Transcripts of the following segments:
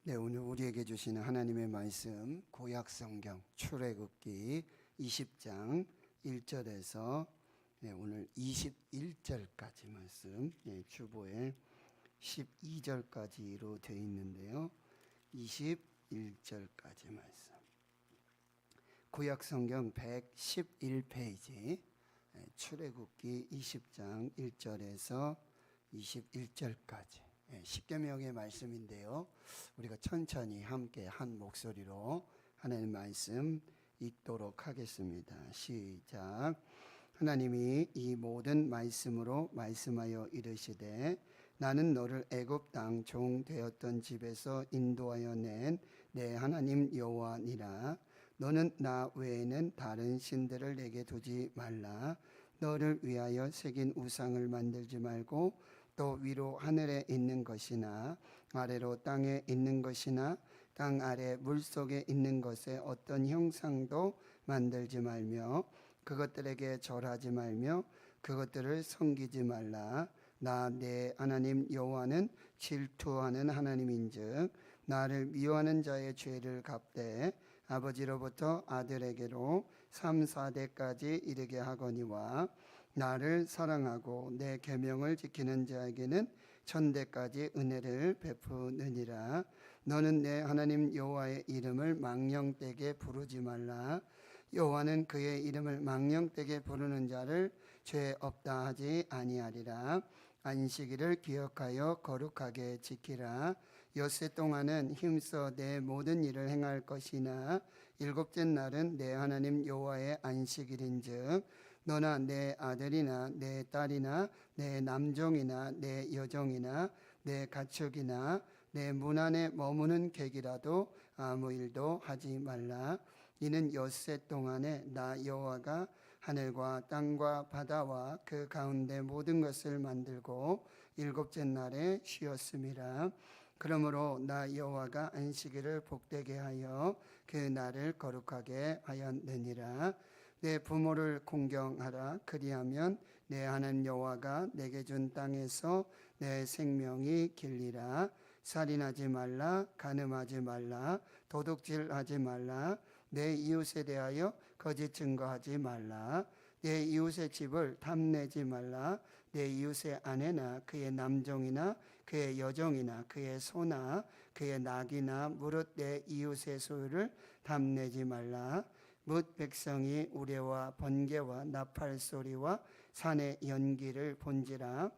네, 오늘 우리에게 주시는 하나님의 말씀 구약성경 출애굽기 20장 1절에서 오늘 21절까지 말씀, 주보에 12절까지로 되어 있는데요. 21절까지 말씀. 구약성경 111페이지 출애굽기 20장 1절에서 21절까지 십계명의 말씀인데요. 우리가 천천히 함께 한 목소리로 하나님 말씀 읽도록 하겠습니다. 시작. 하나님이 이 모든 말씀으로 말씀하여 이르시되 나는 너를 애굽 땅 종 되었던 집에서 인도하여 낸 내 하나님 여호와니라. 너는 나 외에는 다른 신들을 내게 두지 말라. 너를 위하여 새긴 우상을 만들지 말고 또 위로 하늘에 있는 것이나 아래로 땅에 있는 것이나 땅 아래 물속에 있는 것에 어떤 형상도 만들지 말며 그것들에게 절하지 말며 그것들을 섬기지 말라. 나 내 하나님 여호와는 질투하는 하나님인즉 나를 미워하는 자의 죄를 갚되 아버지로부터 아들에게로 3, 4대까지 이르게 하거니와 나를 사랑하고 내 계명을 지키는 자에게는 천대까지 은혜를 베푸느니라. 너는 내 하나님 여호와의 이름을 망령되게 부르지 말라. 여호와는 그의 이름을 망령되게 부르는 자를 죄 없다 하지 아니하리라. 안식일을 기억하여 거룩하게 지키라. 엿새 동안은 힘써 내 모든 일을 행할 것이나 일곱째 날은 내 하나님 여호와의 안식일인즉 너나 내 아들이나 내 딸이나 내 남종이나 내 여종이나 내 가축이나 내 문 안에 머무는 객이라도 아무 일도 하지 말라. 이는 엿새 동안에 나 여호와가 하늘과 땅과 바다와 그 가운데 모든 것을 만들고 일곱째 날에 쉬었음이라. 그러므로 나 여호와가 안식일을 복되게 하여 그 날을 거룩하게 하였느니라. 내 부모를 공경하라. 그리하면 내 하나님 여호와가 내게 준 땅에서 내 생명이 길리라. 살인하지 말라. 간음하지 말라. 도둑질하지 말라. 내 이웃에 대하여 거짓 증거하지 말라. 내 이웃의 집을 탐내지 말라. 내 이웃의 아내나 그의 남종이나 그의 여종이나 그의 소나 그의 낙이나 무릇 내 이웃의 소유를 탐내지 말라. 뭇 백성이 우레와 번개와 나팔 소리와 산의 연기를 본지라.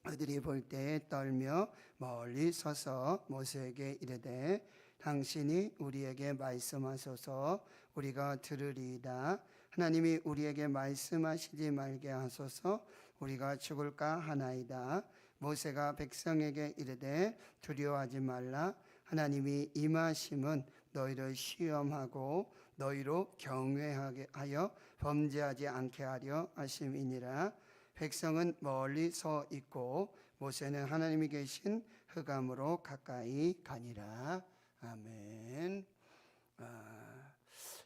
그들이 볼 때에 떨며 멀리 서서 모세에게 이르되 당신이 우리에게 말씀하소서 우리가 들으리이다. 하나님이 우리에게 말씀하시지 말게 하소서 우리가 죽을까 하나이다. 모세가 백성에게 이르되 두려워하지 말라. 하나님이 임하심은 너희를 시험하고 너희로 경외하게 하여 범죄하지 않게 하려 하심이니라. 백성은 멀리 서 있고 모세는 하나님이 계신 흑암으로 가까이 가니라. 아멘.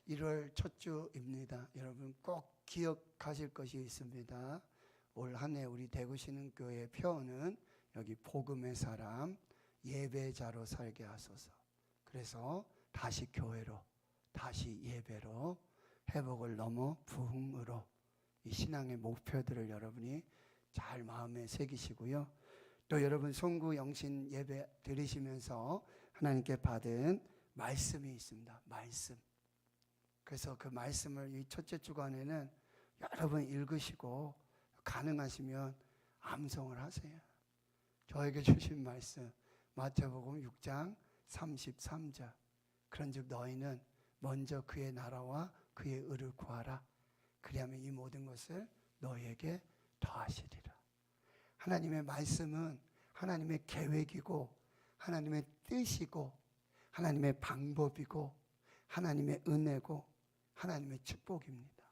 1월 첫 주입니다. 여러분 꼭 기억하실 것이 있습니다. 올 한 해 우리 대구신흥교회 표어는 여기 복음의 사람 예배자로 살게 하소서. 그래서 다시 교회로 다시 예배로 회복을 넘어 부흥으로 이 신앙의 목표들을 여러분이 잘 마음에 새기시고요. 또 여러분 송구 영신 예배 드리시면서 하나님께 받은 말씀이 있습니다. 말씀. 그래서 그 말씀을 이 첫째 주간에는 여러분 읽으시고 가능하시면 암송을 하세요. 저에게 주신 말씀 마태복음 6장 33절. 그런즉 너희는 먼저 그의 나라와 그의 의를 구하라. 그리하면 이 모든 것을 너희에게 더하시리라. 하나님의 말씀은 하나님의 계획이고 하나님의 뜻이고 하나님의 방법이고 하나님의 은혜고 하나님의 축복입니다.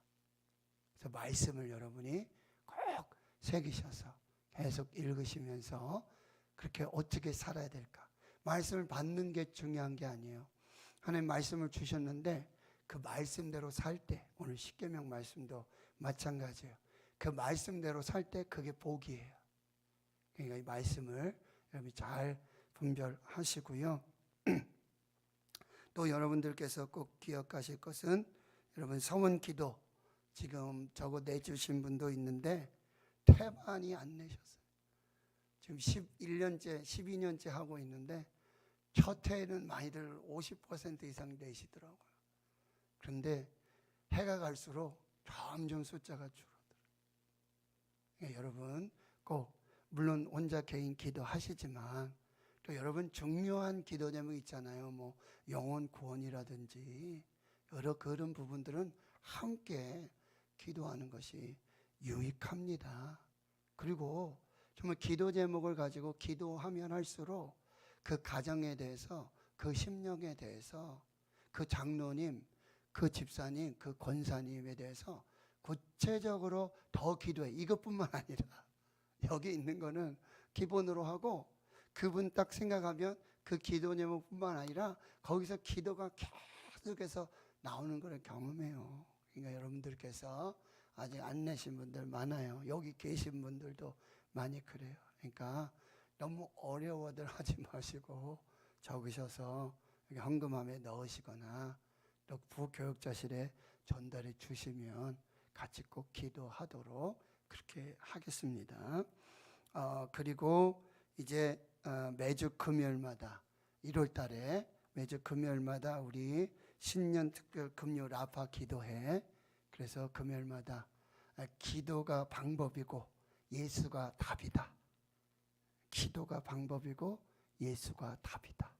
그래서 말씀을 여러분이 꼭 새기셔서 계속 읽으시면서 그렇게 어떻게 살아야 될까? 말씀을 받는 게 중요한 게 아니에요. 하나님 말씀을 주셨는데 그 말씀대로 살 때, 오늘 십계명 말씀도 마찬가지예요. 그 말씀대로 살 때 그게 복이에요. 그러니까 이 말씀을 여러분이 잘 분별하시고요. 또 여러분들께서 꼭 기억하실 것은 여러분 서원 기도 지금 적어 내주신 분도 있는데 태반이 안 내셨어요. 지금 11년째, 12년째 하고 있는데 첫 해에는 많이들 50% 이상 내시더라고요. 그런데 해가 갈수록 점점 숫자가 줄어들어요. 여러분 꼭 물론 혼자 개인 기도하시지만 또 여러분 중요한 기도 제목 있잖아요. 뭐 영혼 구원이라든지 여러 그런 부분들은 함께 기도하는 것이 유익합니다. 그리고 정말 기도 제목을 가지고 기도하면 할수록 그 가정에 대해서, 그 심령에 대해서, 그 장로님, 그 집사님, 그 권사님에 대해서 구체적으로 더 기도해. 이것뿐만 아니라 여기 있는 거는 기본으로 하고 그분 딱 생각하면 그 기도 제목뿐만 아니라 거기서 기도가 계속해서 나오는 걸 경험해요. 그러니까 여러분들께서 아직 안 내신 분들 많아요. 여기 계신 분들도 많이 그래요. 그러니까 너무 어려워들 하지 마시고 적으셔서 헌금함에 넣으시거나 또 부교육자실에 전달해 주시면 같이 꼭 기도하도록 그렇게 하겠습니다. 그리고 이제 매주 금요일마다 1월 달에 매주 금요일마다 우리 신년 특별 금요 라파 기도회. 그래서 금요일마다 기도가 방법이고 예수가 답이다. 기도가 방법이고 예수가 답이다.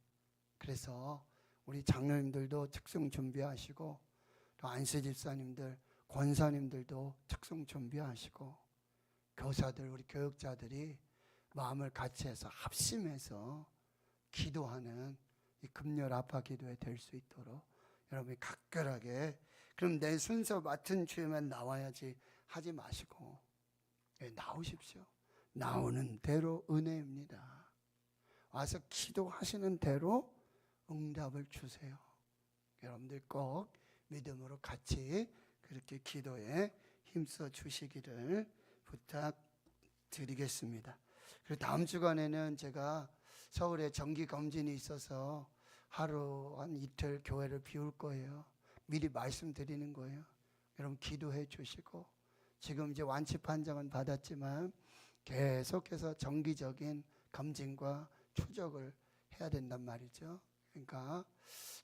그래서 우리 장로님들도 특송 준비하시고 또 안수 집사님들, 권사님들도 특송 준비하시고 교사들, 우리 교육자들이 마음을 같이 해서 합심해서 기도하는 이 금요 아파 기도에 될 수 있도록 여러분이 각별하게 그럼 내 순서 맡은 주에만 나와야지 하지 마시고 나오십시오. 나오는 대로 은혜입니다. 와서 기도하시는 대로 응답을 주세요. 여러분들 꼭 믿음으로 같이 그렇게 기도에 힘써 주시기를 부탁드리겠습니다. 그리고 다음 주간에는 제가 서울에 정기 검진이 있어서 하루 한 이틀 교회를 비울 거예요. 미리 말씀드리는 거예요. 여러분 기도해 주시고 지금 이제 완치 판정은 받았지만 계속해서 정기적인 검진과 추적을 해야 된단 말이죠. 그러니까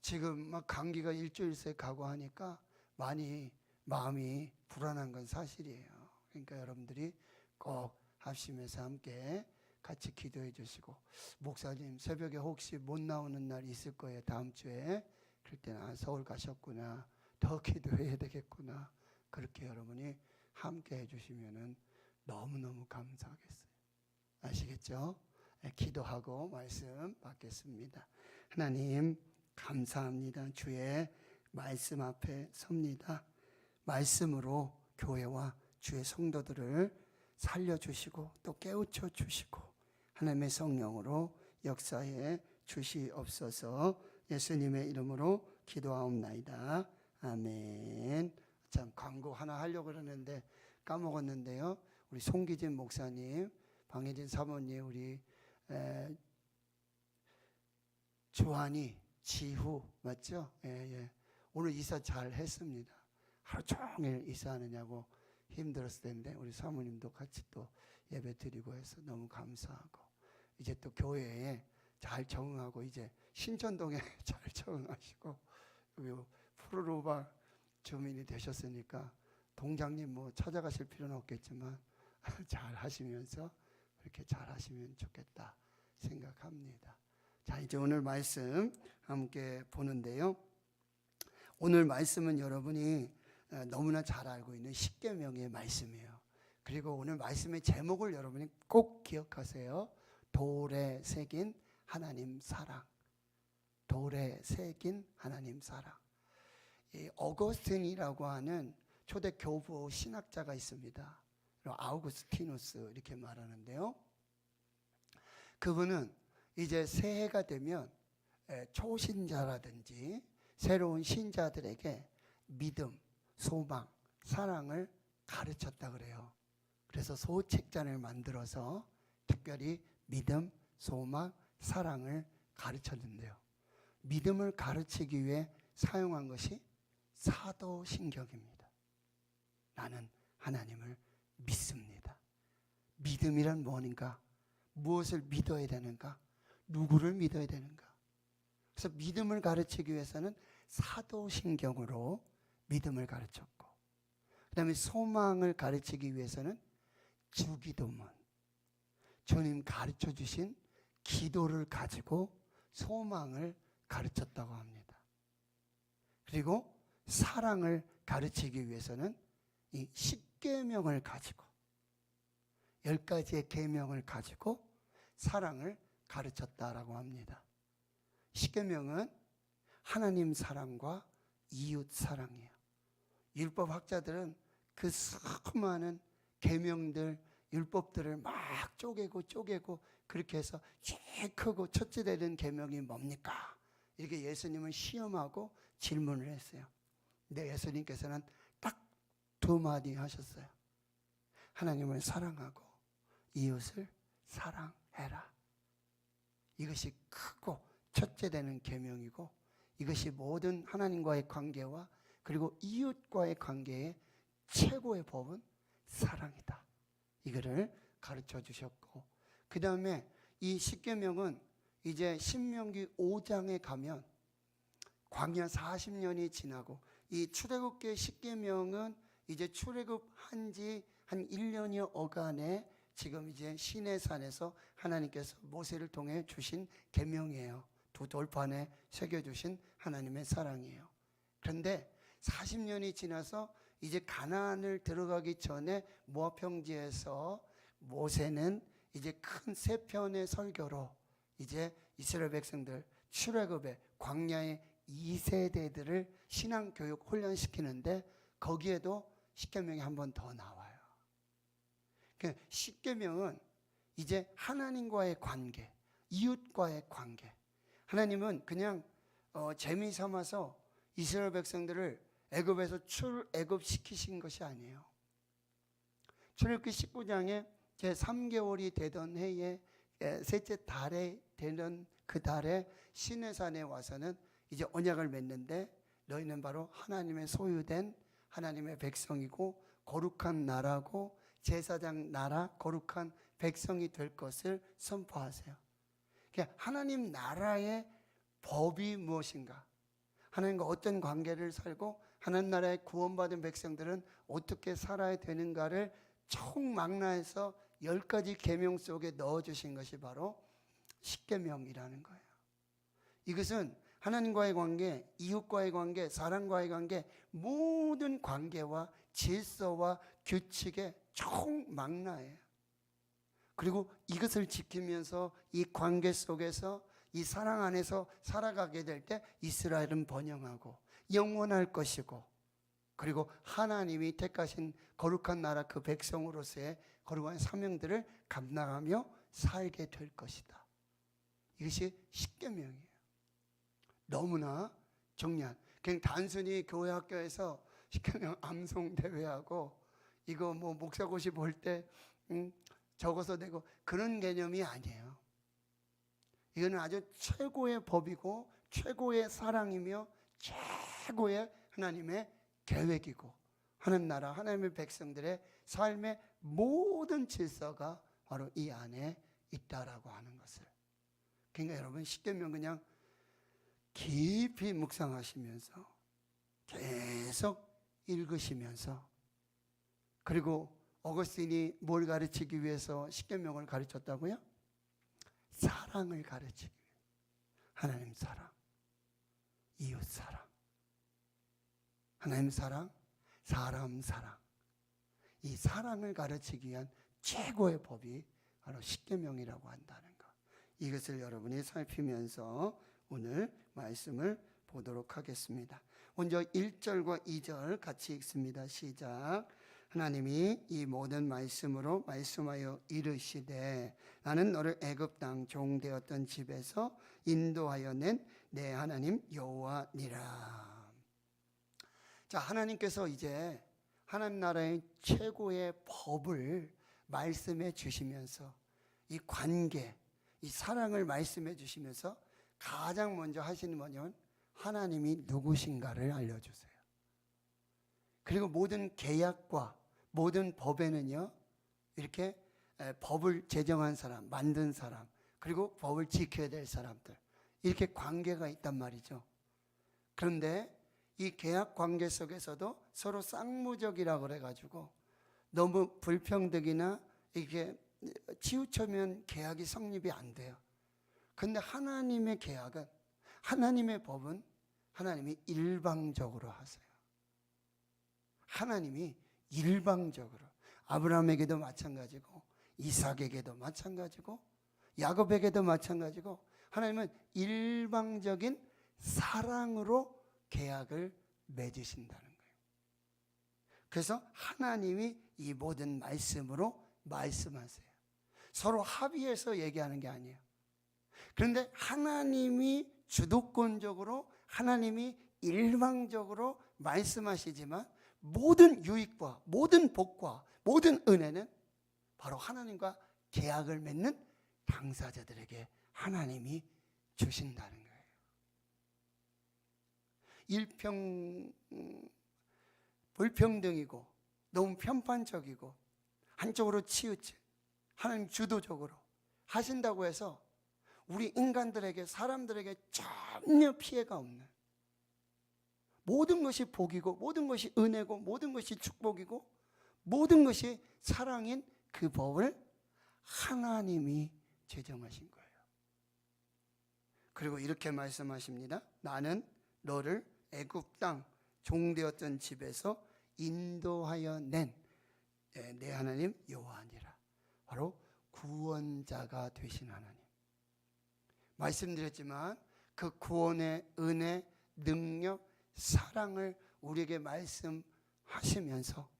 지금 막 감기가 일주일째 가고 하니까 많이 마음이 불안한 건 사실이에요. 그러니까 여러분들이 꼭 합심해서 함께 같이 기도해 주시고 목사님 새벽에 혹시 못 나오는 날이 있을 거예요. 다음 주에. 그럴 때는 서울 가셨구나. 더 기도해야 되겠구나. 그렇게 여러분이 함께 해주시면 너무너무 감사하겠어요. 아시겠죠? 기도하고 말씀 받겠습니다. 하나님 감사합니다. 주의 말씀 앞에 섭니다. 말씀으로 교회와 주의 성도들을 살려주시고 또 깨우쳐 주시고 하나님의 성령으로 역사해 주시옵소서. 예수님의 이름으로 기도하옵나이다. 아멘. 참 광고 하나 하려고 그러는데 까먹었는데요. 우리 송기진 목사님, 방혜진 사모님, 우리 주한이, 지후 맞죠? 예. 오늘 이사 잘 했습니다. 하루 종일 이사하느냐고 힘들었을 텐데 우리 사모님도 같이 또 예배 드리고 해서 너무 감사하고 이제 또 교회에 잘 적응하고 이제 신천동에 잘 적응하시고 푸르로바 주민이 되셨으니까 동장님 뭐 찾아가실 필요는 없겠지만 잘 하시면서 그렇게 잘 하시면 좋겠다 생각합니다. 자, 이제 오늘 말씀 함께 보는데요. 오늘 말씀은 여러분이 너무나 잘 알고 있는 십계명의 말씀이에요. 그리고 오늘 말씀의 제목을 여러분이 꼭 기억하세요. 돌에 새긴 하나님 사랑. 돌에 새긴 하나님 사랑. 이 어거스틴이라고 하는 초대 교부 신학자가 있습니다. 아우구스티누스 이렇게 말하는데요. 그분은 이제 새해가 되면 초신자라든지 새로운 신자들에게 믿음, 소망, 사랑을 가르쳤다 그래요. 그래서 소책자를 만들어서 특별히 믿음, 소망, 사랑을 가르쳤는데요. 믿음을 가르치기 위해 사용한 것이 사도신경입니다. 나는 하나님을 믿습니다. 믿음이란 뭐인가? 무엇을 믿어야 되는가? 누구를 믿어야 되는가? 그래서 믿음을 가르치기 위해서는 사도신경으로 믿음을 가르쳤고, 그 다음에 소망을 가르치기 위해서는 주기도문, 주님 가르쳐 주신 기도를 가지고 소망을 가르쳤다고 합니다. 그리고 사랑을 가르치기 위해서는 이 십계명을 가지고 10가지의 계명을 가지고 사랑을 가르쳤다라고 합니다. 십계명은 하나님 사랑과 이웃 사랑이에요. 율법학자들은 그 수많은 계명들, 율법들을 막 쪼개고 그렇게 해서 제일 크고 첫째 되는 계명이 뭡니까? 이렇게 예수님을 시험하고 질문을 했어요. 근데 예수님께서는 딱 2마디 하셨어요. 하나님을 사랑하고 이웃을 사랑해라. 이것이 크고 첫째 되는 계명이고, 이것이 모든 하나님과의 관계와 그리고 이웃과의 관계의 최고의 법은 사랑이다. 이거를 가르쳐 주셨고, 그 다음에 이 십계명은 이제 신명기 5장에 가면 광야 40년이 지나고, 이 출애굽기 십계명은 이제 출애굽한 지 한 1년여 어간에 지금 이제 시내산에서 하나님께서 모세를 통해 주신 계명이에요. 2 돌판에 새겨주신 하나님의 사랑이에요. 그런데 40년이 지나서 이제 가나안을 들어가기 전에 모압 평지에서 모세는 이제 큰 3편의 설교로 이제 이스라엘 백성들 출애굽의 광야의 2세대들을 신앙교육 훈련시키는데, 거기에도 십계명이 한 번 더 나와요. 그러니까 십계명은 이제 하나님과의 관계, 이웃과의 관계. 하나님은 그냥 재미삼아서 이스라엘 백성들을 애굽에서 출애굽시키신 것이 아니에요. 출애굽기 19장에 제3개월이 되던 해에 셋째 달에 되는 그 달에 시내산에 와서는 이제 언약을 맺는데, 너희는 바로 하나님의 소유된 하나님의 백성이고 거룩한 나라고 제사장 나라 거룩한 백성이 될 것을 선포하세요. 그러니까 하나님 나라의 법이 무엇인가, 하나님과 어떤 관계를 살고 하나님 나라의 구원받은 백성들은 어떻게 살아야 되는가를 총망라해서 10가지 계명 속에 넣어주신 것이 바로 십계명이라는 거예요. 이것은 하나님과의 관계, 이웃과의 관계, 사람과의 관계, 모든 관계와 질서와 규칙의 총망라예요. 그리고 이것을 지키면서 이 관계 속에서 이 사랑 안에서 살아가게 될 때 이스라엘은 번영하고 영원할 것이고, 그리고 하나님이 택하신 거룩한 나라 그 백성으로서의 거룩한 사명들을 감당하며 살게 될 것이다. 이것이 십계명이에요. 너무나 정리한, 그냥 단순히 교회 학교에서 십계명 암송 대회하고 이거 뭐 목사고시 볼 때 적어서 내고 그런 개념이 아니에요. 이거는 아주 최고의 법이고 최고의 사랑이며 최고의 하나님의 계획이고, 하나님 나라 하나님의 백성들의 삶의 모든 질서가 바로 이 안에 있다라고 하는 것을. 그러니까 여러분 십계명 그냥 깊이 묵상하시면서 계속 읽으시면서, 그리고 어거스틴이 뭘 가르치기 위해서 십계명을 가르쳤다고요? 사랑을 가르치기 위해. 하나님 사랑, 이웃 사랑, 하나님 사랑, 사람 사랑. 이 사랑을 가르치기 위한 최고의 법이 바로 십계명이라고 한다는 것. 이것을 여러분이 살피면서 오늘 말씀을 보도록 하겠습니다. 먼저 1절과 2절 같이 읽습니다. 시작. 하나님이 이 모든 말씀으로 말씀하여 이르시되 나는 너를 애굽 땅 종되었던 집에서 인도하여 낸 내 하나님 여호와니라. 자, 하나님께서 이제 하나님 나라의 최고의 법을 말씀해 주시면서 이 관계, 이 사랑을 말씀해 주시면서 가장 먼저 하시는 뭐냐면 하나님이 누구신가를 알려주세요. 그리고 모든 계약과 모든 법에는요, 이렇게 법을 제정한 사람, 만든 사람, 그리고 법을 지켜야 될 사람들, 이렇게 관계가 있단 말이죠. 그런데 이 계약 관계 속에서도 서로 쌍무적이라고 그래가지고 너무 불평등이나 이렇게 치우치면 계약이 성립이 안 돼요. 그런데 하나님의 계약은, 하나님의 법은 하나님이 일방적으로 하세요. 하나님이 일방적으로, 아브라함에게도 마찬가지고 이삭에게도 마찬가지고 야곱에게도 마찬가지고, 하나님은 일방적인 사랑으로 계약을 맺으신다는 거예요. 그래서 하나님이 이 모든 말씀으로 말씀하세요. 서로 합의해서 얘기하는 게 아니에요. 그런데 하나님이 주도권적으로, 하나님이 일방적으로 말씀하시지만 모든 유익과 모든 복과 모든 은혜는 바로 하나님과 계약을 맺는 당사자들에게 하나님이 주신다는 거예요. 불평등이고 너무 편판적이고 한쪽으로 치우치, 하나님 주도적으로 하신다고 해서 우리 인간들에게, 사람들에게 전혀 피해가 없는, 모든 것이 복이고 모든 것이 은혜고 모든 것이 축복이고 모든 것이 사랑인 그 법을 하나님이 제정하신 거예요. 그리고 이렇게 말씀하십니다. 나는 너를 애굽 땅 종되었던 집에서 인도하여 낸 내 하나님 여호와니라. 바로 구원자가 되신 하나님. 말씀드렸지만 그 구원의 은혜, 능력, 사랑을 우리에게 말씀하시면서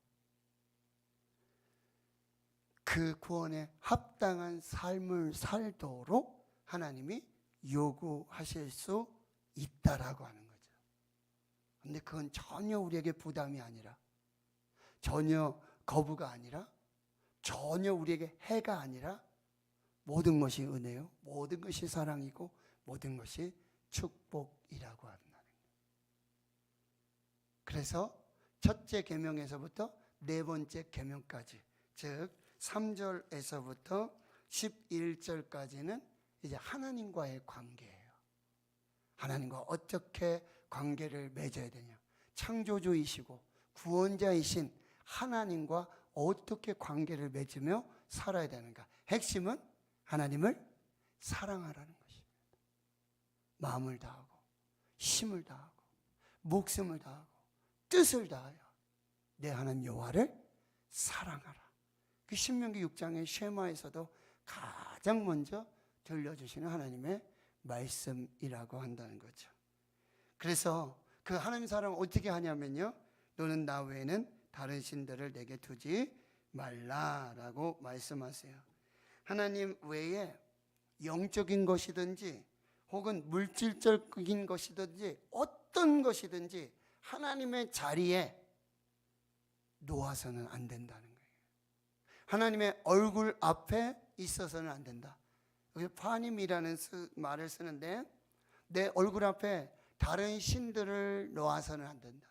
그 구원에 합당한 삶을 살도록 하나님이 요구하실 수 있다라고 하는 거죠. 그런데 그건 전혀 우리에게 부담이 아니라, 전혀 거부가 아니라, 전혀 우리에게 해가 아니라 모든 것이 은혜요, 모든 것이 사랑이고 모든 것이 축복이라고 한다는 거예요. 그래서 첫째 계명에서부터 네 번째 계명까지, 즉 3절에서부터 11절까지는 이제 하나님과의 관계예요. 하나님과 어떻게 관계를 맺어야 되냐, 창조주이시고 구원자이신 하나님과 어떻게 관계를 맺으며 살아야 되는가. 핵심은 하나님을 사랑하라는 것입니다. 마음을 다하고 힘을 다하고 목숨을 다하고 뜻을 다하여 내 하나님 여호와를 사랑하라. 그 신명기 6장의 쉐마에서도 가장 먼저 들려주시는 하나님의 말씀이라고 한다는 거죠. 그래서 그 하나님 사랑을 어떻게 하냐면요, 너는 나 외에는 다른 신들을 내게 두지 말라라고 말씀하세요. 하나님 외에 영적인 것이든지 혹은 물질적인 것이든지 어떤 것이든지 하나님의 자리에 놓아서는 안 된다는 거예요. 하나님의 얼굴 앞에 있어서는 안 된다. 여기 파님이라는 말을 쓰는데, 내 얼굴 앞에 다른 신들을 놓아서는 안 된다.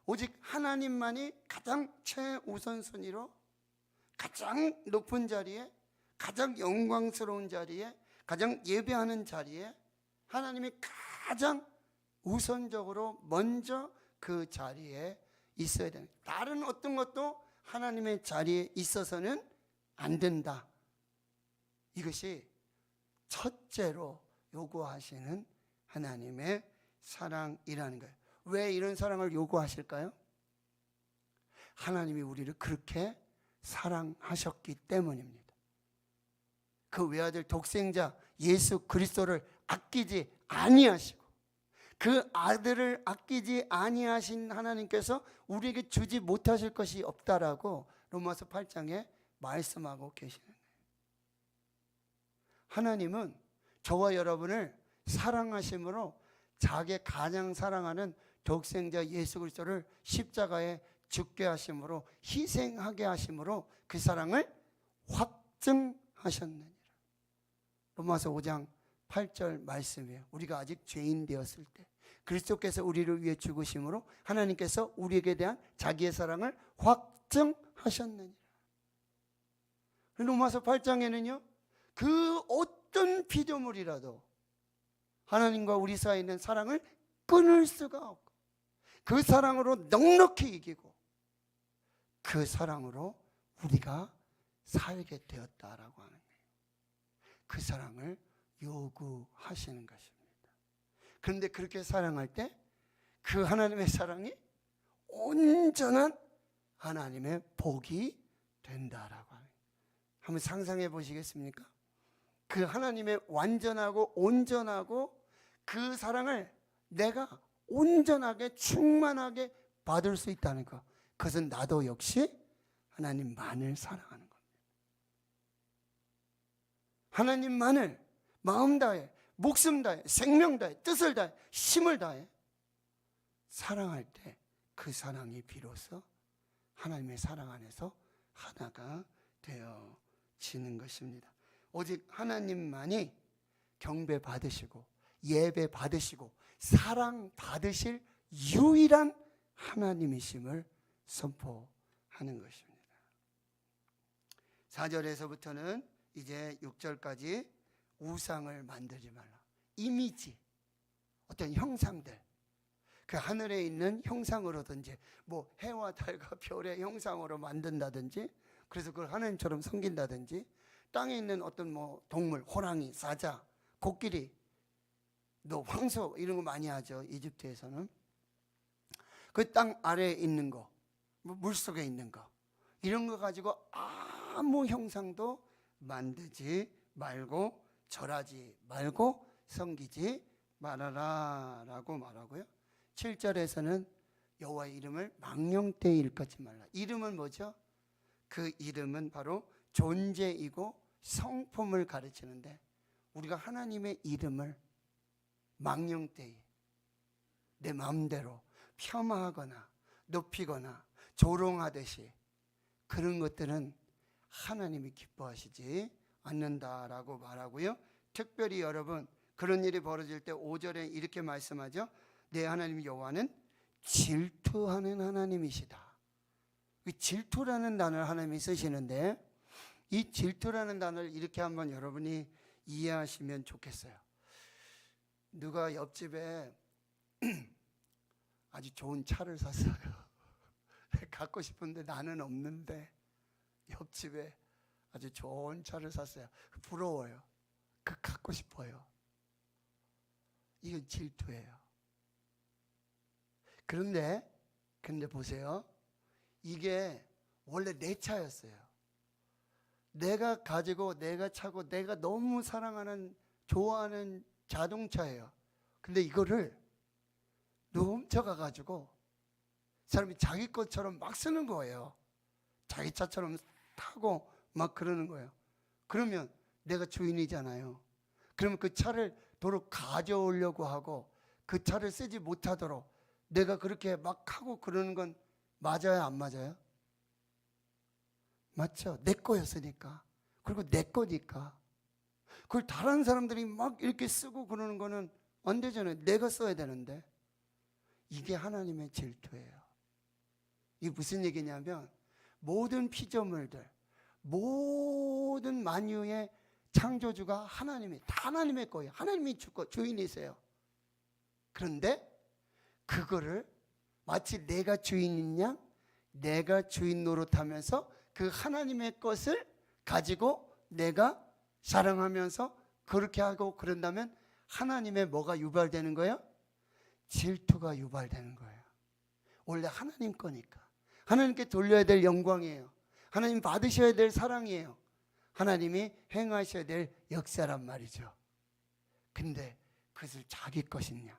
오직 하나님만이 가장 최우선순위로, 가장 높은 자리에, 가장 영광스러운 자리에, 가장 예배하는 자리에 하나님이 가장 우선적으로 먼저 그 자리에 있어야 된다. 다른 어떤 것도 하나님의 자리에 있어서는 안 된다. 이것이 첫째로 요구하시는 하나님의 사랑이라는 거예요. 왜 이런 사랑을 요구하실까요? 하나님이 우리를 그렇게 사랑하셨기 때문입니다. 그 외아들 독생자 예수 그리스도를 아끼지 아니하시고, 그 아들을 아끼지 아니하신 하나님께서 우리에게 주지 못하실 것이 없다라고 로마서 8장에 말씀하고 계시는 거예요. 하나님은 저와 여러분을 사랑하심으로 자기 가장 사랑하는 독생자 예수 그리스도를 십자가에 죽게 하심으로, 희생하게 하심으로 그 사랑을 확증하셨느니라. 로마서 5장 8절 말씀이에요. 우리가 아직 죄인 되었을 때 그리스도께서 우리를 위해 죽으심으로 하나님께서 우리에게 대한 자기의 사랑을 확증하셨느니라. 로마서 8장에는요, 그 어떤 피조물이라도 하나님과 우리 사이에 있는 사랑을 끊을 수가 없고 그 사랑으로 넉넉히 이기고 그 사랑으로 우리가 살게 되었다라고 하는 거예요. 그 사랑을 요구하시는 것입니다. 그런데 그렇게 사랑할 때 그 하나님의 사랑이 온전한 하나님의 복이 된다라고 하는 거예요. 한번 상상해 보시겠습니까? 그 하나님의 완전하고 온전하고 그 사랑을 내가 온전하게 충만하게 받을 수 있다는 것, 그것은 나도 역시 하나님만을 사랑하는 겁니다. 하나님만을 마음 다해, 목숨 다해, 생명 다해, 뜻을 다해, 힘을 다해 사랑할 때 그 사랑이 비로소 하나님의 사랑 안에서 하나가 되어지는 것입니다. 오직 하나님만이 경배 받으시고 예배 받으시고 사랑 받으실 유일한 하나님이심을 선포하는 것입니다. 4절에서부터는 이제 6절까지 우상을 만들지 말라. 이미지, 어떤 형상들, 그 하늘에 있는 형상으로든지 뭐 해와 달과 별의 형상으로 만든다든지, 그래서 그걸 하나님처럼 섬긴다든지, 땅에 있는 어떤 뭐 동물, 호랑이, 사자, 코끼리, 또 황소 이런 거 많이 하죠. 이집트에서는 그 땅 아래에 있는 거, 뭐 물속에 있는 거, 이런 거 가지고 아무 형상도 만들지 말고 절하지 말고 섬기지 말아라 라고 말하고요. 7절에서는 여호와의 이름을 망령되이 일컫지 말라. 이름은 뭐죠? 그 이름은 바로 존재이고 성품을 가르치는데, 우리가 하나님의 이름을 망령되이 내 마음대로 폄하하거나 높이거나 조롱하듯이, 그런 것들은 하나님이 기뻐하시지 않는다라고 말하고요. 특별히 여러분, 그런 일이 벌어질 때 5절에 이렇게 말씀하죠. 내 하나님 여호와는 질투하는 하나님이시다. 질투라는 단어를 하나님이 쓰시는데, 이 질투라는 단어를 이렇게 한번 여러분이 이해하시면 좋겠어요. 누가 옆집에 아주 좋은 차를 샀어요. 갖고 싶은데 나는 없는데 옆집에 아주 좋은 차를 샀어요. 부러워요. 그 갖고 싶어요. 이건 질투예요. 그런데 보세요. 이게 원래 내 차였어요. 내가 가지고 내가 차고 내가 너무 사랑하는, 좋아하는 자동차예요. 근데 이거를 누가 훔쳐가가지고 사람이 자기 것처럼 막 쓰는 거예요. 자기 차처럼 타고 막 그러는 거예요. 그러면 내가 주인이잖아요. 그러면 그 차를 도로 가져오려고 하고 그 차를 쓰지 못하도록 내가 그렇게 막 하고 그러는 건 맞아요, 안 맞아요? 맞죠? 내 거였으니까. 그리고 내 거니까. 그걸 다른 사람들이 막 이렇게 쓰고 그러는 거는 안 되잖아요. 내가 써야 되는데. 이게 하나님의 질투예요. 이게 무슨 얘기냐면, 모든 피조물들, 모든 만유의 창조주가 하나님이, 다 하나님의 거예요. 하나님이 주인이세요. 그런데 그거를 마치 내가 주인인 양, 내가 주인 노릇하면서 그 하나님의 것을 가지고 내가 자랑하면서 그렇게 하고 그런다면 하나님의 뭐가 유발되는 거예요? 질투가 유발되는 거예요. 원래 하나님 거니까. 하나님께 돌려야 될 영광이에요. 하나님 받으셔야 될 사랑이에요. 하나님이 행하셔야 될 역사란 말이죠. 근데 그것을 자기 것이냐,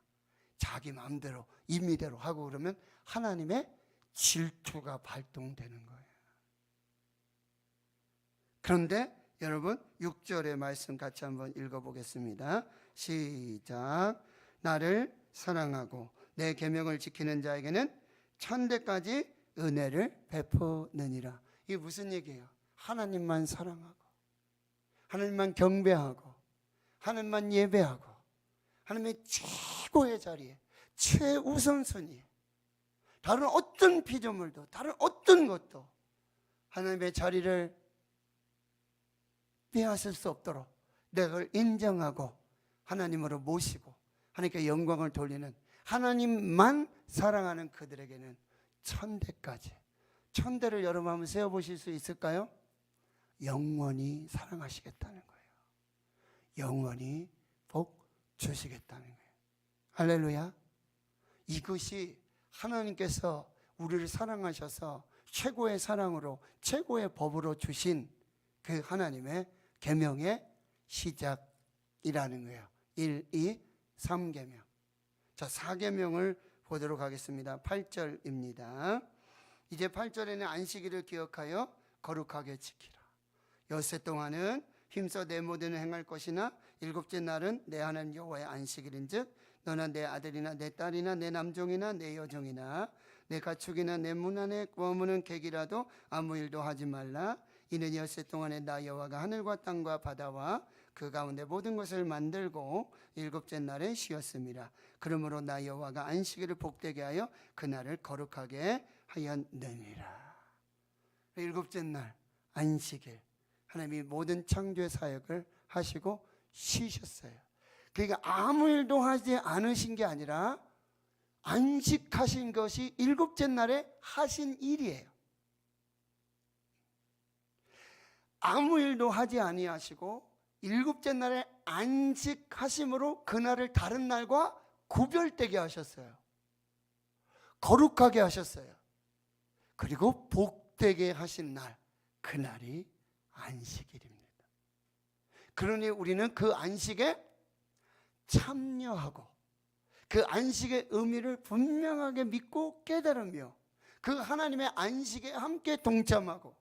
자기 마음대로 임의대로 하고 그러면 하나님의 질투가 발동되는 거예요. 그런데 여러분 6절의 말씀 같이 한번 읽어보겠습니다. 시작. 나를 사랑하고 내 계명을 지키는 자에게는 천대까지 은혜를 베푸느니라. 이게 무슨 얘기예요? 하나님만 사랑하고 하나님만 경배하고 하나님만 예배하고 하나님의 최고의 자리에 최우선순위에 다른 어떤 피조물도 다른 어떤 것도 하나님의 자리를 빼앗을 수 없도록 내가 인정하고 하나님으로 모시고 하나님께 영광을 돌리는, 하나님만 사랑하는 그들에게는 천대까지, 천대를 여러분 한번 세어보실 수 있을까요? 영원히 사랑하시겠다는 거예요. 영원히 복 주시겠다는 거예요. 할렐루야. 이것이 하나님께서 우리를 사랑하셔서 최고의 사랑으로 최고의 법으로 주신 그 하나님의 계명의 시작이라는 거예요. 1, 2, 3계명. 자, 4계명을 보도록 하겠습니다. 8절입니다. 이제 8절에는 안식일을 기억하여 거룩하게 지키라. 엿새 동안은 힘써 내 모든 행할 것이나 일곱째 날은 내 하나님 여호와의 안식일인즉 너나 내 아들이나 내 딸이나 내 남종이나 내 여종이나 내 가축이나 내 문 안에 머무는 객이라도 아무 일도 하지 말라. 이는 엿새 동안에 나 여호와가 하늘과 땅과 바다와 그 가운데 모든 것을 만들고 일곱째 날에 쉬었습니다. 그러므로 나 여호와가 안식일을 복되게 하여 그날을 거룩하게 하였느니라. 일곱째 날 안식일, 하나님이 모든 창조의 사역을 하시고 쉬셨어요. 그러니까 아무 일도 하지 않으신 게 아니라 안식하신 것이 일곱째 날에 하신 일이에요. 아무 일도 하지 아니하시고 일곱째 날에 안식하심으로 그날을 다른 날과 구별되게 하셨어요. 거룩하게 하셨어요. 그리고 복되게 하신 날, 그날이 안식일입니다. 그러니 우리는 그 안식에 참여하고 그 안식의 의미를 분명하게 믿고 깨달으며 그 하나님의 안식에 함께 동참하고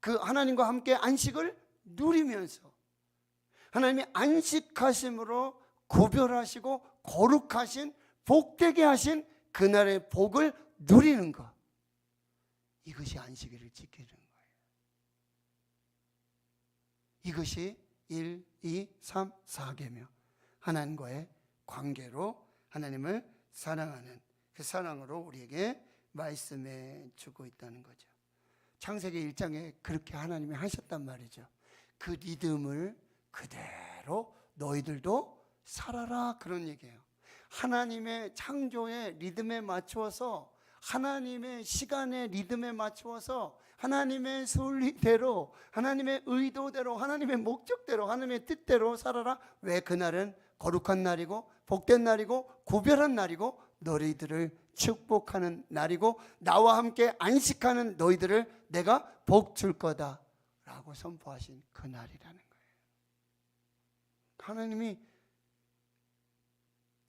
그 하나님과 함께 안식을 누리면서 하나님이 안식하심으로 구별하시고 거룩하신 복되게 하신 그날의 복을 누리는 것, 이것이 안식일을 지키는 거예요. 이것이 1, 2, 3, 4계명, 하나님과의 관계로 하나님을 사랑하는 그 사랑으로 우리에게 말씀해 주고 있다는 거죠. 창세기 1장에 그렇게 하나님이 하셨단 말이죠. 그 리듬을 그대로 너희들도 살아라, 그런 얘기예요. 하나님의 창조의 리듬에 맞추어서, 하나님의 시간의 리듬에 맞추어서 하나님의 순리대로, 하나님의 의도대로, 하나님의 목적대로, 하나님의 뜻대로 살아라. 왜? 그날은 거룩한 날이고 복된 날이고 구별한 날이고 너희들을 축복하는 날이고 나와 함께 안식하는 너희들을 내가 복 줄 거다 라고 선포하신 그 날이라는 거예요. 하나님이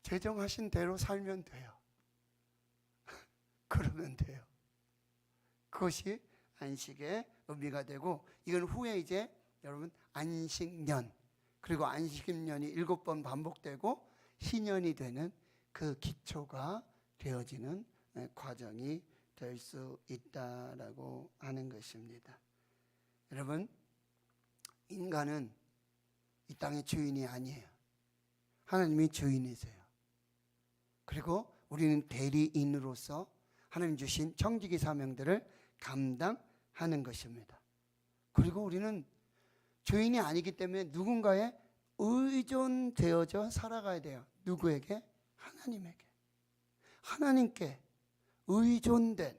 제정하신 대로 살면 돼요. 그러면 돼요. 그것이 안식의 의미가 되고, 이건 후에 이제 여러분 안식년, 그리고 안식년이 7번 반복되고 희년이 되는 그 기초가 되어지는 과정이 될 수 있다라고 하는 것입니다. 여러분, 인간은 이 땅의 주인이 아니에요. 하나님이 주인이세요. 그리고 우리는 대리인으로서 하나님 주신 청지기 사명들을 감당하는 것입니다. 그리고 우리는 주인이 아니기 때문에 누군가에 의존되어져 살아가야 돼요. 누구에게? 하나님에게. 하나님께 의존된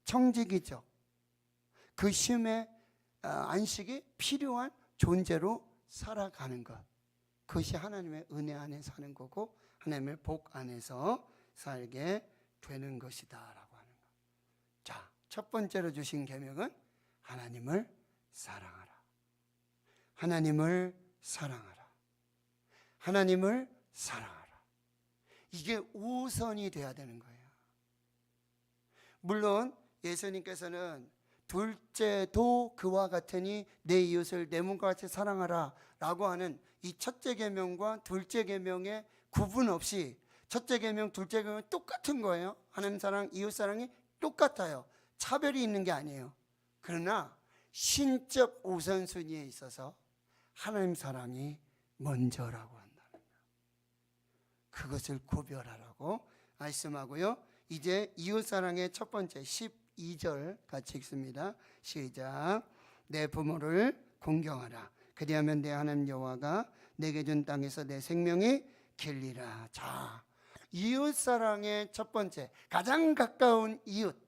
청지기적 그 쉼의 안식이 필요한 존재로 살아가는 것, 그것이 하나님의 은혜 안에 사는 거고 하나님의 복 안에서 살게 되는 것이다 라고 하는 것. 자, 첫 번째로 주신 계명은 하나님을 사랑하라. 하나님을 사랑하라. 하나님을 사랑하라. 이게 우선이 돼야 되는 거예요. 물론 예수님께서는 둘째도 그와 같으니 내 이웃을 내 몸과 같이 사랑하라 라고 하는 이 첫째 계명과 둘째 계명의 구분 없이, 첫째 계명, 둘째 계명 똑같은 거예요. 하나님 사랑, 이웃 사랑이 똑같아요. 차별이 있는 게 아니에요. 그러나 신적 우선순위에 있어서 하나님 사랑이 먼저라고 한다는 거예요. 그것을 구별하라고 말씀하고요. 이제 이웃사랑의 첫 번째 12절 같이 읽습니다. 시작. 내 부모를 공경하라. 그리하면 내 하나님 여호와가 내게 준 땅에서 내 생명이 길리라. 자, 이웃사랑의 첫 번째, 가장 가까운 이웃,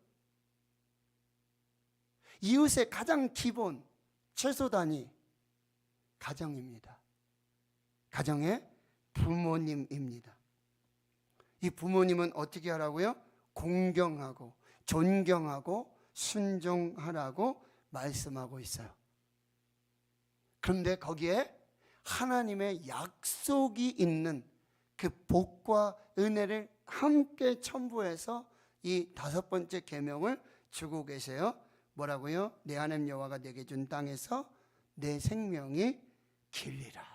이웃의 가장 기본 최소단위 가정입니다. 가정의 부모님입니다. 이 부모님은 어떻게 하라고요? 공경하고 존경하고 순종하라고 말씀하고 있어요. 그런데 거기에 하나님의 약속이 있는 그 복과 은혜를 함께 첨부해서 이 다섯 번째 계명을 주고 계세요. 뭐라고요? 내 하나님 여호와가 내게 준 땅에서 내 생명이 길리라.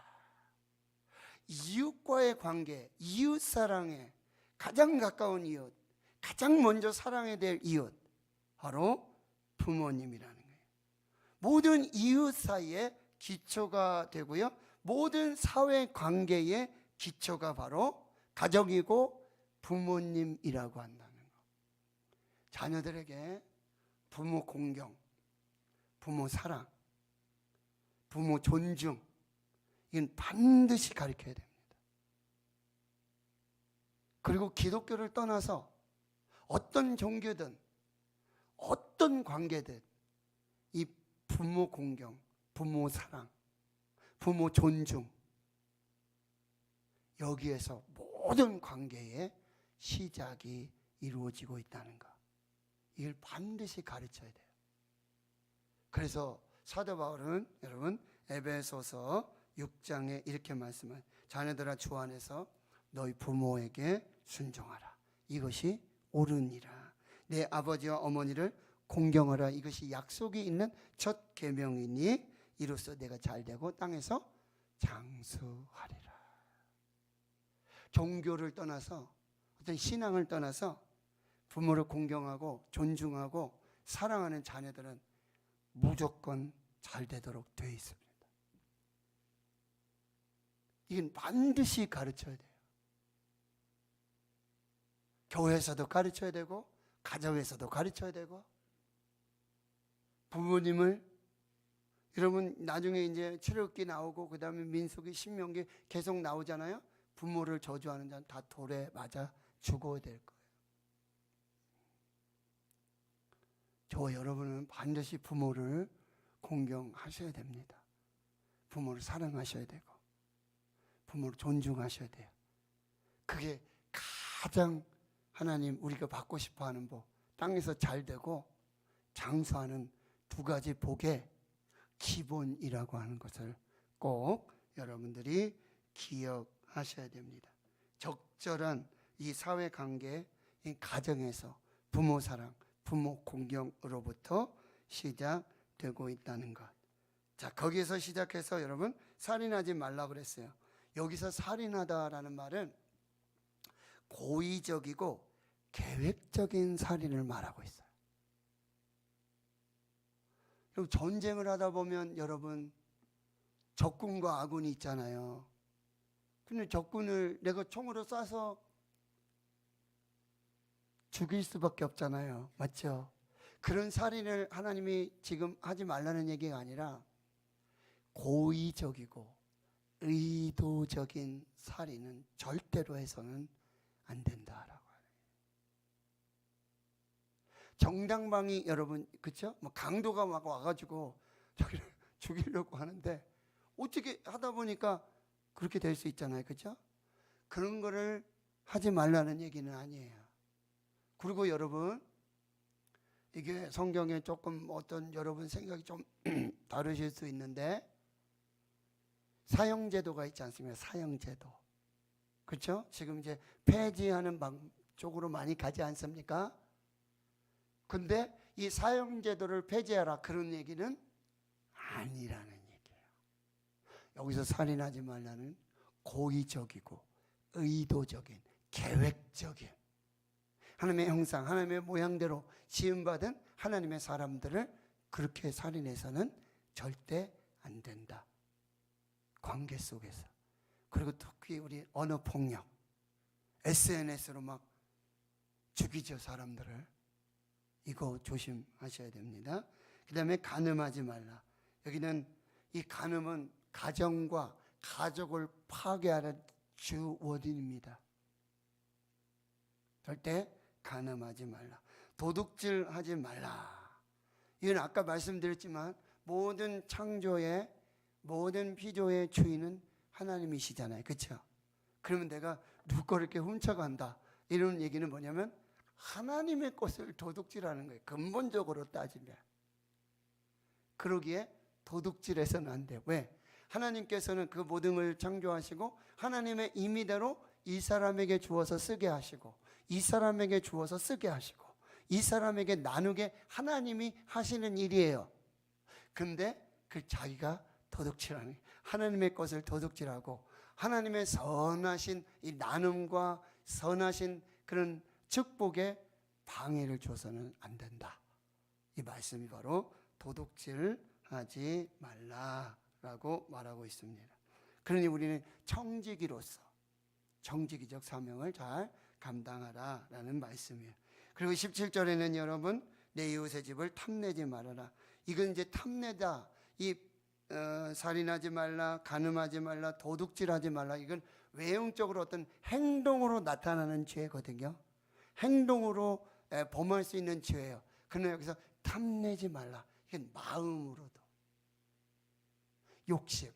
이웃과의 관계, 이웃 사랑에 가장 가까운 이웃, 가장 먼저 사랑해야 될 이웃, 바로 부모님이라는 거예요. 모든 이웃 사이에 기초가 되고요, 모든 사회 관계의 기초가 바로 가정이고 부모님이라고 한다는 거. 자녀들에게 부모 공경, 부모 사랑, 부모 존중, 이건 반드시 가르쳐야 됩니다. 그리고 기독교를 떠나서 어떤 종교든 어떤 관계든 이 부모 공경, 부모 사랑, 부모 존중, 여기에서 모든 관계의 시작이 이루어지고 있다는 것, 이걸 반드시 가르쳐야 돼요. 그래서 사도 바울은 여러분 에베소서 6장에 이렇게 말씀을, 자녀들아 주 안에서 너희 부모에게 순종하라. 이것이 옳으니라. 내 아버지와 어머니를 공경하라. 이것이 약속이 있는 첫 계명이니 이로써 내가 잘되고 땅에서 장수하리라. 종교를 떠나서, 어떤 신앙을 떠나서 부모를 공경하고 존중하고 사랑하는 자녀들은 무조건 잘 되도록 되어 있습니다. 이건 반드시 가르쳐야 돼요. 교회에서도 가르쳐야 되고 가정에서도 가르쳐야 되고. 부모님을, 여러분 나중에 이제 출애굽기 나오고 그 다음에 민수기, 신명기 계속 나오잖아요. 부모를 저주하는 자는 다 돌에 맞아 죽어야 될 거예요. 저 여러분은 반드시 부모를 공경하셔야 됩니다. 부모를 사랑하셔야 되고 부모를 존중하셔야 돼요. 그게 가장 하나님 우리가 받고 싶어하는 복, 땅에서 잘 되고 장수하는 두 가지 복의 기본이라고 하는 것을 꼭 여러분들이 기억하셔야 됩니다. 적절한 이 사회관계, 이 가정에서 부모 사랑, 부모 공경으로부터 시작되고 있다는 것. 자, 거기에서 시작해서 여러분 살인하지 말라 그랬어요. 여기서 살인하다라는 말은 고의적이고 계획적인 살인을 말하고 있어요. 그리고 전쟁을 하다 보면 여러분 적군과 아군이 있잖아요. 근데 적군을 내가 총으로 쏴서 죽일 수밖에 없잖아요. 맞죠? 그런 살인을 하나님이 지금 하지 말라는 얘기가 아니라 고의적이고 의도적인 살인은 절대로 해서는 안 된다라고 하네요. 정당방위 여러분, 그렇죠? 뭐 강도가 막 와가지고 저기를 죽이려고 하는데 어떻게 하다 보니까 그렇게 될 수 있잖아요, 그렇죠? 그런 거를 하지 말라는 얘기는 아니에요. 그리고 여러분, 이게 성경에 조금 어떤 여러분 생각이 좀 다르실 수 있는데 사형제도가 있지 않습니까? 사형제도. 그렇죠? 지금 이제 폐지하는 쪽으로 많이 가지 않습니까? 근데 이 사형제도를 폐지하라 그런 얘기는 아니라는 얘기예요. 여기서 살인하지 말라는 고의적이고 의도적인 계획적인 하나님의 형상, 하나님의 모양대로 지음받은 하나님의 사람들을 그렇게 살인해서는 절대 안 된다. 관계 속에서. 그리고 특히 우리 언어 폭력, SNS로 막 죽이죠, 사람들을. 이거 조심하셔야 됩니다. 그 다음에 간음하지 말라. 여기는 이 간음은 가정과 가족을 파괴하는 주 원인입니다. 절대 간음하지 말라. 도둑질하지 말라. 이건 아까 말씀드렸지만 모든 창조의 모든 피조의 주인은 하나님이시잖아요. 그렇죠? 그러면 내가 누구 거를 이렇게 훔쳐간다 이런 얘기는 뭐냐면 하나님의 것을 도둑질하는 거예요. 근본적으로 따지면. 그러기에 도둑질해서는 안 돼요. 왜? 하나님께서는 그 모든 걸 창조하시고 하나님의 임의대로 이 사람에게 주어서 쓰게 하시고 이 사람에게 주어서 쓰게 하시고 이 사람에게 나누게 하나님이 하시는 일이에요. 근데 그 자기가 도둑질하는 거예요. 하나님의 것을 도둑질하고 하나님의 선하신 이 나눔과 선하신 그런 축복에 방해를 줘서는 안 된다. 이 말씀이 바로 도둑질하지 말라라고 말하고 있습니다. 그러니 우리는 청지기로서 정직이적 사명을 잘 감당하라라는 말씀이에요. 그리고 17절에는 여러분 내 이웃의 집을 탐내지 말아라. 이건 이제 탐내다. 이 살인하지 말라, 간음하지 말라, 도둑질하지 말라. 이건 외형적으로 어떤 행동으로 나타나는 죄거든요. 행동으로 범할 수 있는 죄예요. 그러나 여기서 탐내지 말라. 이건 마음으로도. 욕심,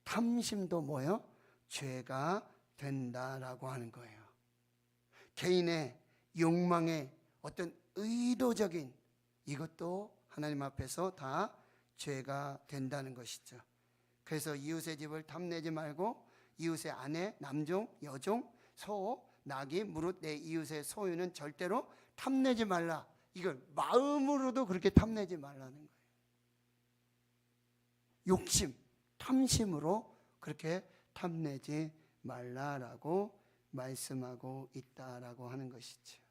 탐심도 뭐예요? 죄가 된다라고 하는 거예요. 개인의 욕망의 어떤 의도적인 이것도 하나님 앞에서 다 죄가 된다는 것이죠. 그래서 이웃의 집을 탐내지 말고 이웃의 아내, 남종, 여종, 소, 나귀, 무릇 내 이웃의 소유는 절대로 탐내지 말라. 이걸 마음으로도 그렇게 탐내지 말라는 거예요. 욕심, 탐심으로 그렇게 탐내지 말라라고 말씀하고 있다라고 하는 것이죠.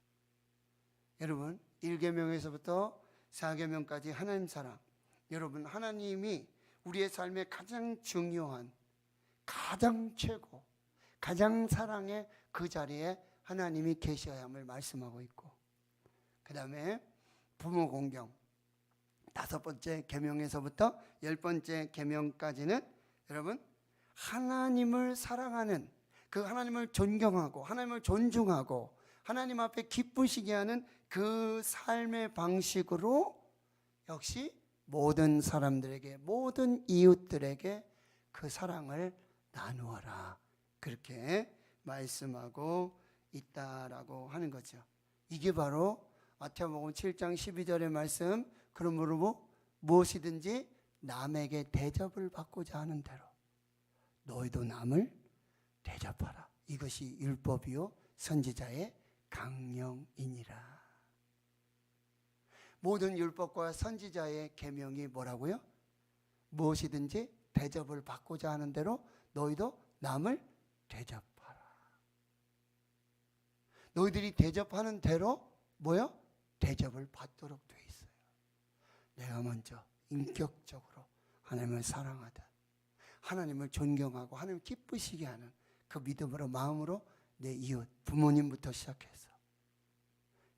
여러분 1계명에서부터 4계명까지 하나님 사랑. 여러분 하나님이 우리의 삶에 가장 중요한 가장 최고 가장 사랑의 그 자리에 하나님이 계셔야 함을 말씀하고 있고 그 다음에 부모 공경 5번째 계명에서부터 10번째 계명까지는 여러분 하나님을 사랑하는 그 하나님을 존경하고 하나님을 존중하고 하나님 앞에 기쁘시게 하는 그 삶의 방식으로 역시 모든 사람들에게 모든 이웃들에게 그 사랑을 나누어라. 그렇게 말씀하고 있다라고 하는 거죠. 이게 바로 마태복음 7장 12절의 말씀. 그러므로 무엇이든지 남에게 대접을 받고자 하는 대로 너희도 남을 대접하라. 이것이 율법이요 선지자의 강령이니라. 모든 율법과 선지자의 계명이 뭐라고요? 무엇이든지 대접을 받고자 하는 대로 너희도 남을 대접하라. 너희들이 대접하는 대로 뭐요? 대접을 받도록 돼 있어요. 내가 먼저 인격적으로 하나님을 사랑하다. 하나님을 존경하고 하나님 기쁘시게 하는 그 믿음으로 마음으로 내 이웃 부모님부터 시작해서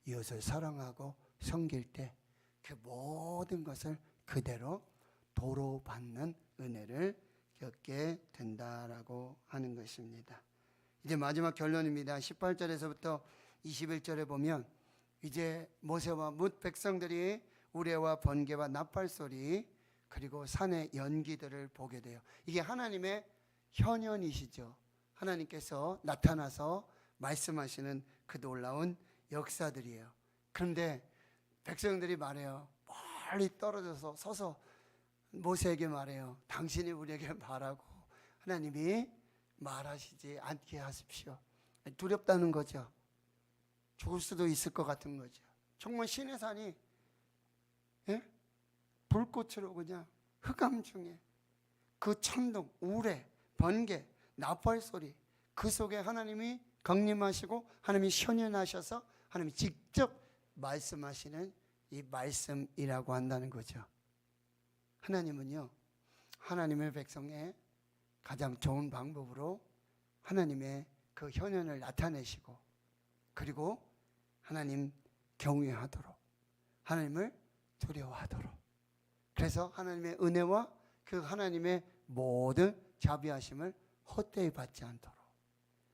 이웃을 사랑하고 섬길 때 그 모든 것을 그대로 도로 받는 은혜를 겪게 된다라고 하는 것입니다. 이제 마지막 결론입니다. 18절에서부터 21절에 보면 이제 모세와 뭇 백성들이 우레와 번개와 나팔 소리 그리고 산의 연기들을 보게 돼요. 이게 하나님의 현현이시죠. 하나님께서 나타나서 말씀하시는 그 놀라운 역사들이에요. 그런데 백성들이 말해요. 멀리 떨어져서 서서 모세에게 말해요. 당신이 우리에게 말하고 하나님이 말하시지 않게 하십시오. 두렵다는 거죠. 죽을 수도 있을 것 같은 거죠. 정말 신의 산이 불꽃으로 그냥 흑암 중에 그 천둥, 우레, 번개, 나팔 소리 그 속에 하나님이 강림하시고 하나님이 현현하셔서 하나님이 직접 말씀하시는 이 말씀이라고 한다는 거죠. 하나님은요 하나님의 백성의 가장 좋은 방법으로 하나님의 그 현현을 나타내시고, 그리고 하나님 경외하도록, 하나님을 두려워하도록, 그래서 하나님의 은혜와 그 하나님의 모든 자비하심을 헛되이 받지 않도록,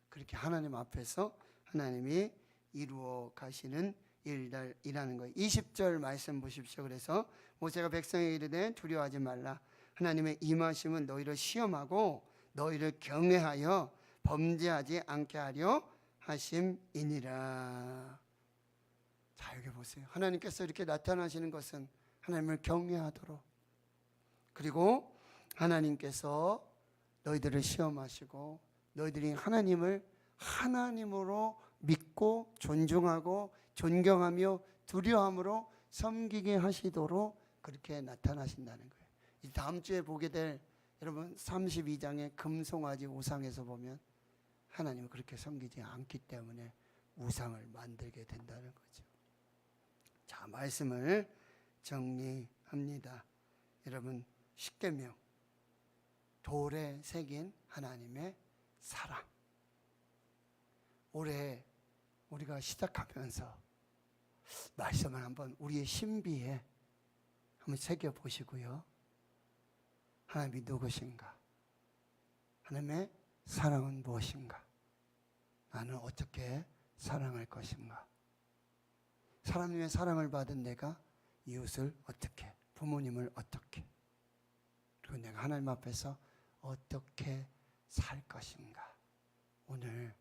그렇게 하나님 앞에서 하나님이 이루어 가시는 일이라는 거예요. 20절 말씀 보십시오. 그래서 모세가 백성에게 이르되 두려워하지 말라. 하나님의 임하심은 너희를 시험하고 너희를 경외하여 범죄하지 않게 하려 하심이니라. 자, 여기 보세요. 하나님께서 이렇게 나타나시는 것은 하나님을 경외하도록, 그리고 하나님께서 너희들을 시험하시고 너희들이 하나님을 하나님으로 믿고 존중하고 존경하며 두려움으로 섬기게 하시도록 그렇게 나타나신다는 거예요. 이 다음 주에 보게 될 여러분 32장의 금송아지 우상에서 보면 하나님을 그렇게 섬기지 않기 때문에 우상을 만들게 된다는 거죠. 자, 말씀을 정리합니다. 여러분, 십계명, 돌에 새긴 하나님의 사랑. 올해 우리가 시작하면서 말씀을 한번 우리의 신비에 한번 새겨보시고요. 하나님이 누구신가? 하나님의 사랑은 무엇인가? 나는 어떻게 사랑할 것인가? 하나님의 사랑을 받은 내가 이웃을 어떻게, 부모님을 어떻게, 그리고 내가 하나님 앞에서 어떻게 살 것인가? 오늘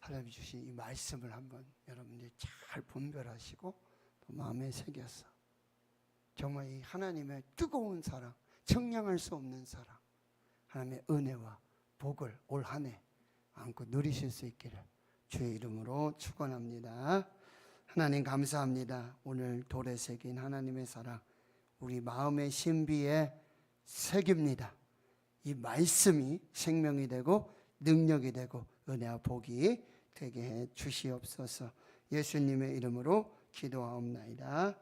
하나님이 주신 이 말씀을 한번 여러분들이 잘 분별하시고 또 마음에 새겨서 정말 이 하나님의 뜨거운 사랑, 청량할 수 없는 사랑, 하나님의 은혜와 복을 올 한 해 안고 누리실 수 있기를 주의 이름으로 축원합니다. 하나님 감사합니다. 오늘 돌에 새긴 하나님의 사랑 우리 마음의 신비에 새깁니다. 이 말씀이 생명이 되고 능력이 되고 은혜와 복이 되게 해 주시옵소서. 예수님의 이름으로 기도하옵나이다.